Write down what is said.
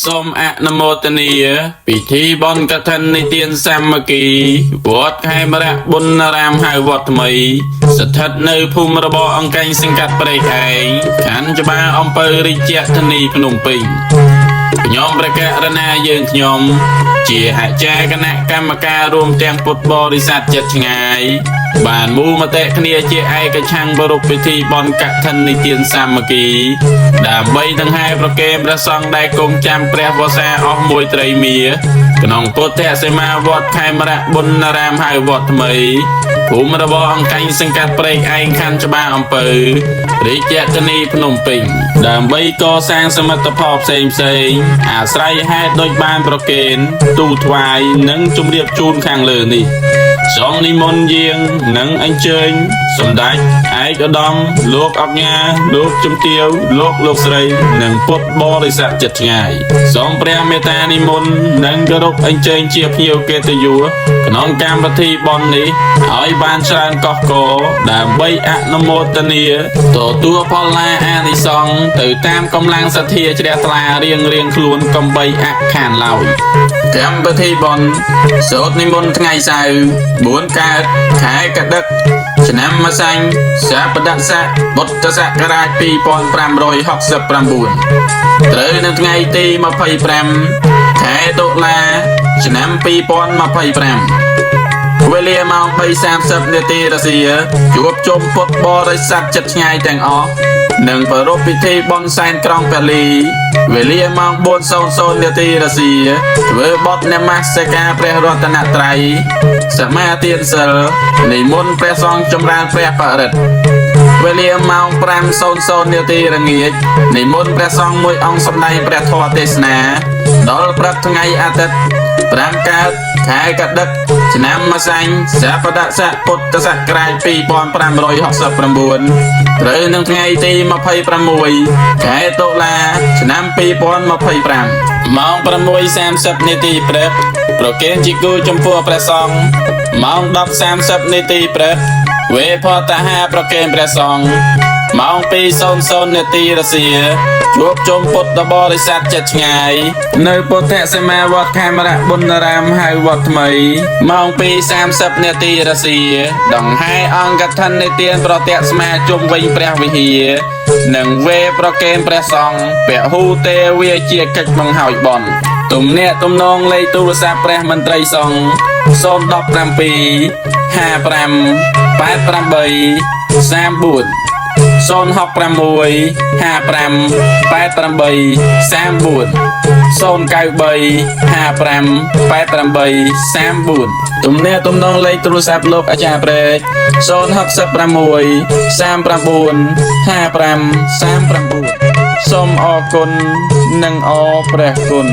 សូមអនុមោទនាពិធីបុណ្យកឋិននិទានសាមគ្គីវត្តខេមរៈបុណ្យរាមហៅវត្តថ្មីស្ថិតនៅភូមិរបរអង្គែងសង្កាត់ព្រែកឯងខណ្ឌច្បារអំពើរាជធានីភ្នំពេញខ្ញុំប្រកាសរណាយើងខ្ញុំជាអាចារ្យគណៈកម្មការរួមទាំងពុទ្ធបរិស័ទចិត្តឆ្ងាយបានមូលមតិគ្នាជាឯកច្ឆន្ទប្រពៃពិធីបុណ្យកឋិននិទានសាមគ្គីដើម្បីដង្ហែប្រគេនព្រះសង្ឃដែលគង់ចាំព្រះវស្សាអស់មួយត្រីមាក្នុងពុទ្ធសីមាវត្តខេមរៈបុណ្យរាមហៅវត្តថ្មីភូមិរបរអង្គែងសង្កាត់ព្រែកឯងខណ្ឌច្បារអំពើរាជធានីភ្នំពេញដើម្បីកសាងសមិទ្ធផលផ្សេងអាស្រ័យហេតុដូចបានប្រគេនទូថ្វាយនិងជម្រាបជូនខាងលើនេះសូមនិមន្តយាងនិងអញ្ជើញសម្ដេចឯកឧត្តមលោកអគ្គលោកជំទាវលោកស្រីនិងពុទ្ធបរិស័ទចិត្តឆ្ងាយសូមព្រះមេត្តានិមន្តនិងគោរពអញ្ជើញជាភ្ញៀវកិត្តិយសក្នុងកម្មវិធីបុណ្យនេះឲ្យបានច្រើនកុសកដើម្បីអនុមោទនាទទួលផលឡាអានិសង្ឃទៅតាមកម្លាំងសទ្ធាជ្រះថ្លារៀងខ្លួនកំបីអខានឡើយកម្មវិធីបុណ្យសូត្រនិមន្តថ្ងៃសៅរ៍4កើតខែកដឹកឆ្នាំម្សាញ់សប្តិស័កពុទ្ធសករាជ2569ត្រូវនៅថ្ងៃទី25ខែតុលាឆ្នាំ2025វេលាម៉ោង 3:30 នាទីរសៀលជួបជុំពុទ្ធបរិស័ទចិត្តឆ្ងាយទាំងអស់និងប្រារព្ធពិធីបុណ្យសែនក្រុងប៉ាលីវេលាម៉ោង 4:00 នាទីរសៀលធ្វើបទនមស្ការព្រះរតនត្រ័យសមាទានសិលនិមន្តព្រះសង្ឃចម្រើនព្រះបរិត្តវេលាម៉ោង 5:00 នាទីរងាចនិមន្តព្រះសង្ឃមួយអង្គសម្ដែងព្រះធម៌ទេសនាដល់ព្រឹកថ្ងៃអាទិត្យ5កើតខែកដឹកឆ្នាំម្សាញ់សប្តិស័កពុទ្ធសករាជ2569ត្រូវនឹងថ្ងៃទី26ខែតុលាឆ្នាំ2025ម៉ោង 6:30 នាទីព្រឹកប្រគេនជាគូចំពោះព្រះសង្ឃម៉ោង 10:30 នាទីព្រឹកវេផតហាប្រគេនព្រះសង្ឃម៉ោង 2:00 នាទីរសៀលជួបជុំពុទ្ធបរិស័ទចិត្តឆ្ងាយនៅពុទ្ធសីមាវត្តខេមរៈបុណ្យរាមហៅវត្តថ្មីម៉ោង 2:30 នាទីរសៀលដង្ហែអង្គកឋិននិទានប្រតិស្មាជុំវិញព្រះវិហារនិងវេប្រគេនព្រះសង្ឃពហុទេវាជាកិច្ចបង្ហើយបុណ្យទំនាក់ទំនងលេខទូរស័ព្ទព្រះមន្ត្រីសង្ឃ017 55 88 34 066 55 88 34 093 55 88 34ទំនាក់ទំនងលេខទូរស័ព្ទលោកអាចារ្យព្រែក066 39 55 39សូមអរគុណនិងអរព្រះគុណ